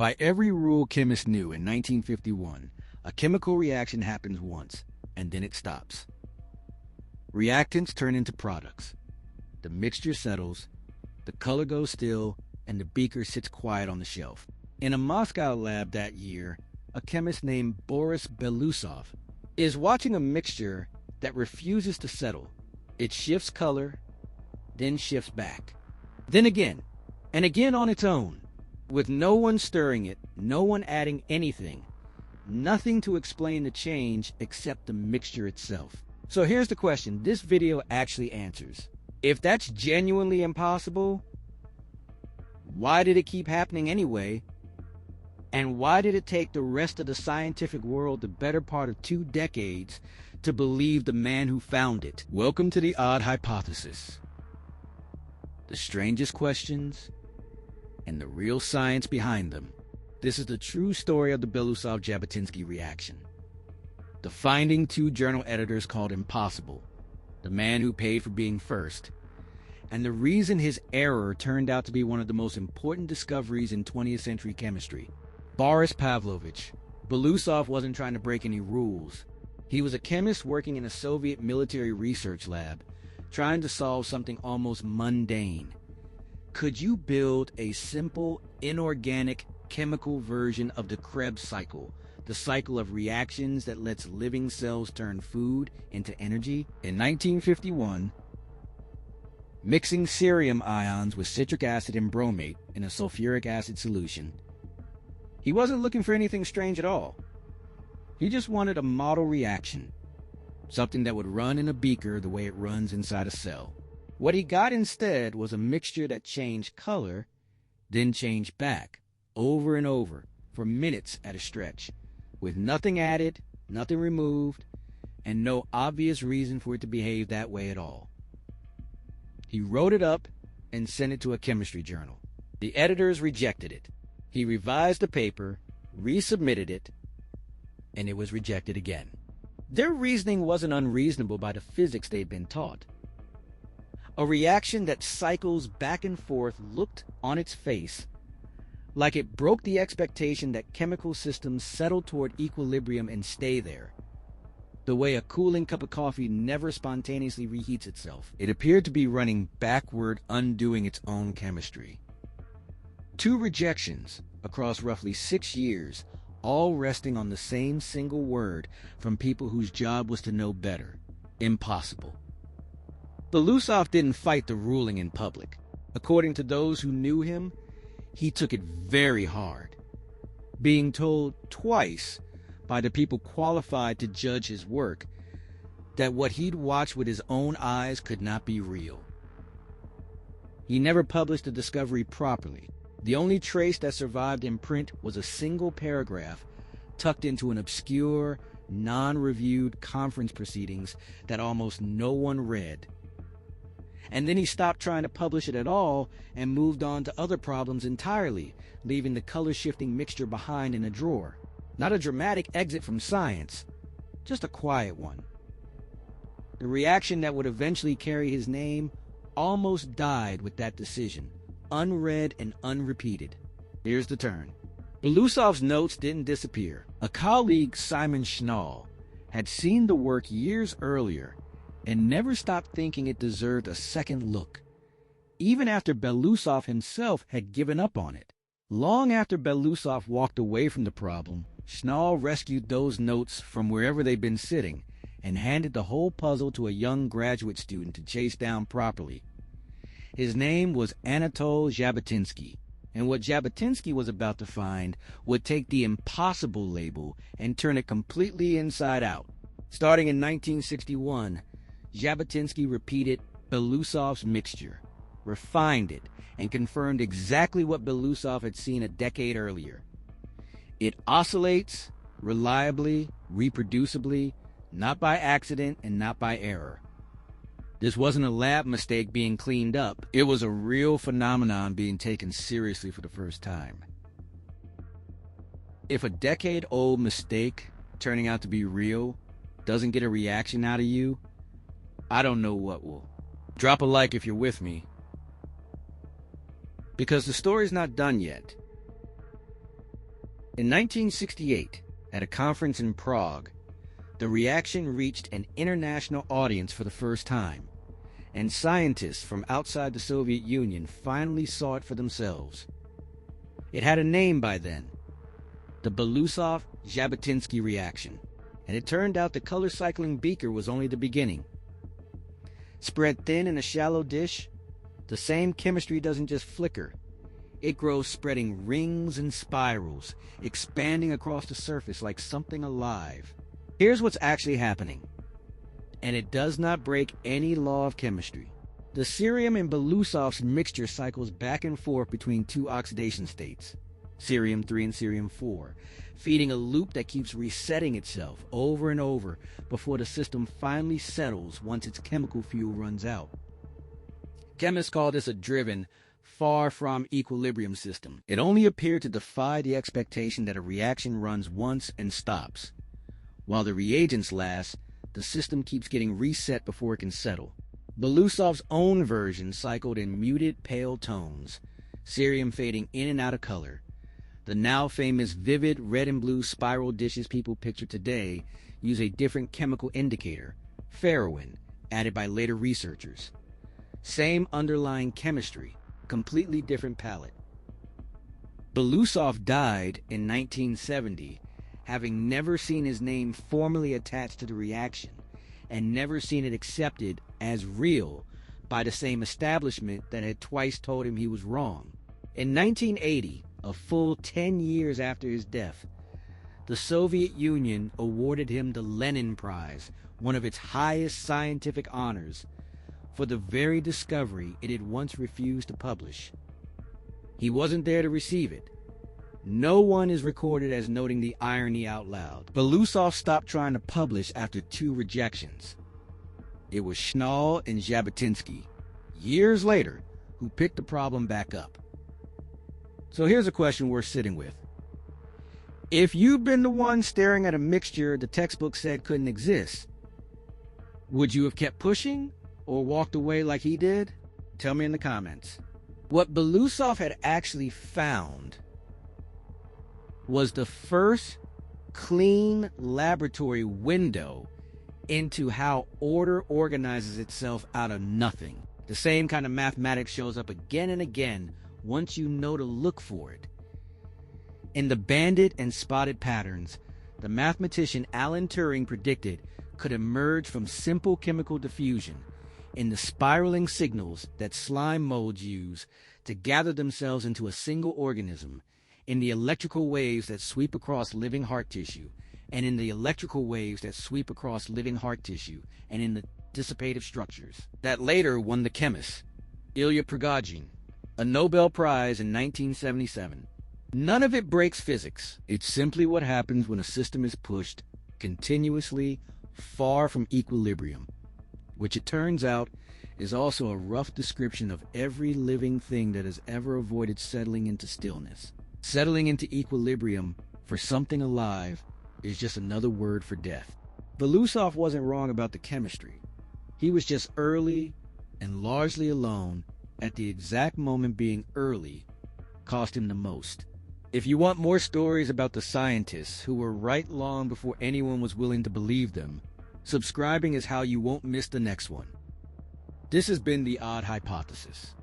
By every rule chemists knew in 1951, a chemical reaction happens once, and then it stops. Reactants turn into products. The mixture settles, the color goes still, and the beaker sits quiet on the shelf. In a Moscow lab that year, a chemist named Boris Belousov is watching a mixture that refuses to settle. It shifts color, then shifts back. Then again, and again on its own, with no one stirring it, no one adding anything, nothing to explain the change except the mixture itself. So here's the question this video actually answers. If that's genuinely impossible, why did it keep happening anyway? And why did it take the rest of the scientific world the better part of 2 decades to believe the man who found it? Welcome to the Odd Hypothesis. The strangest questions and the real science behind them. This is the true story of the Belousov-Zhabotinsky reaction. The finding 2 journal editors called impossible, the man who paid for being first, and the reason his error turned out to be one of the most important discoveries in 20th century chemistry. Boris Pavlovich Belousov wasn't trying to break any rules. He was a chemist working in a Soviet military research lab, trying to solve something almost mundane. Could you build a simple, inorganic, chemical version of the Krebs cycle, the cycle of reactions that lets living cells turn food into energy? In 1951, mixing cerium ions with citric acid and bromate in a sulfuric acid solution, he wasn't looking for anything strange at all. He just wanted a model reaction, something that would run in a beaker the way it runs inside a cell. What he got instead was a mixture that changed color, then changed back, over and over, for minutes at a stretch, with nothing added, nothing removed, and no obvious reason for it to behave that way at all. He wrote it up and sent it to a chemistry journal. The editors rejected it. He revised the paper, resubmitted it, and it was rejected again. Their reasoning wasn't unreasonable by the physics they'd been taught. A reaction that cycles back and forth looked, on its face, like it broke the expectation that chemical systems settle toward equilibrium and stay there, the way a cooling cup of coffee never spontaneously reheats itself. It appeared to be running backward, undoing its own chemistry. 2 rejections across roughly 6 years, all resting on the same single word from people whose job was to know better. Impossible. Belousov didn't fight the ruling in public. According to those who knew him, he took it very hard, being told twice by the people qualified to judge his work that what he'd watched with his own eyes could not be real. He never published the discovery properly. The only trace that survived in print was a single paragraph tucked into an obscure, non-reviewed conference proceedings that almost no one read. And then he stopped trying to publish it at all and moved on to other problems entirely, leaving the color-shifting mixture behind in a drawer. Not a dramatic exit from science, just a quiet one. The reaction that would eventually carry his name almost died with that decision, unread and unrepeated. Here's the turn. Belousov's notes didn't disappear. A colleague, Simon Schnall, had seen the work years earlier and never stopped thinking it deserved a second look, even after Belousov himself had given up on it. Long after Belousov walked away from the problem, Schnall rescued those notes from wherever they'd been sitting and handed the whole puzzle to a young graduate student to chase down properly. His name was Anatol Zhabotinsky, and what Zhabotinsky was about to find would take the impossible label and turn it completely inside out. Starting in 1961, Zhabotinsky repeated Belousov's mixture, refined it, and confirmed exactly what Belousov had seen a decade earlier. It oscillates reliably, reproducibly, not by accident and not by error. This wasn't a lab mistake being cleaned up. It was a real phenomenon being taken seriously for the first time. If a decade-old mistake turning out to be real doesn't get a reaction out of you, I don't know what will. Drop a like if you're with me, because the story's not done yet. In 1968, at a conference in Prague, the reaction reached an international audience for the first time, and scientists from outside the Soviet Union finally saw it for themselves. It had a name by then, the Belousov-Zhabotinsky reaction, and it turned out the color cycling beaker was only the beginning. Spread thin in a shallow dish, the same chemistry doesn't just flicker. It grows, spreading rings and spirals, expanding across the surface like something alive. Here's what's actually happening, and it does not break any law of chemistry. The cerium in Belousov's mixture cycles back and forth between two oxidation states, cerium-3 and cerium-4, feeding a loop that keeps resetting itself over and over before the system finally settles once its chemical fuel runs out. Chemists call this a driven, far from equilibrium system. It only appeared to defy the expectation that a reaction runs once and stops. While the reagents last, the system keeps getting reset before it can settle. Belousov's own version cycled in muted, pale tones, cerium fading in and out of color. The now famous vivid red and blue spiral dishes people picture today use a different chemical indicator, ferroin, added by later researchers. Same underlying chemistry, completely different palette. Belousov died in 1970, having never seen his name formally attached to the reaction and never seen it accepted as real by the same establishment that had twice told him he was wrong. In 1980, a full 10 years after his death, the Soviet Union awarded him the Lenin Prize, one of its highest scientific honors, for the very discovery it had once refused to publish. He wasn't there to receive it. No one is recorded as noting the irony out loud. Belousov stopped trying to publish after 2 rejections. It was Schnall and Zhabotinsky, years later, who picked the problem back up. So here's a question worth sitting with. If you've been the one staring at a mixture the textbook said couldn't exist, would you have kept pushing or walked away like he did? Tell me in the comments. What Belousov had actually found was the first clean laboratory window into how order organizes itself out of nothing. The same kind of mathematics shows up again and again once you know to look for it. In the banded and spotted patterns, the mathematician Alan Turing predicted could emerge from simple chemical diffusion in the spiraling signals that slime molds use to gather themselves into a single organism, in the electrical waves that sweep across living heart tissue, and in the electrical waves that sweep across living heart tissue, and in the dissipative structures that later won the chemist, Ilya Prigogine, a Nobel Prize in 1977. None of it breaks physics. It's simply what happens when a system is pushed continuously far from equilibrium, which it turns out is also a rough description of every living thing that has ever avoided settling into stillness. Settling into equilibrium for something alive is just another word for death. Belousov wasn't wrong about the chemistry. He was just early and largely alone at the exact moment being early cost him the most. If you want more stories about the scientists who were right long before anyone was willing to believe them, subscribing is how you won't miss the next one. This has been The Odd Hypothesis.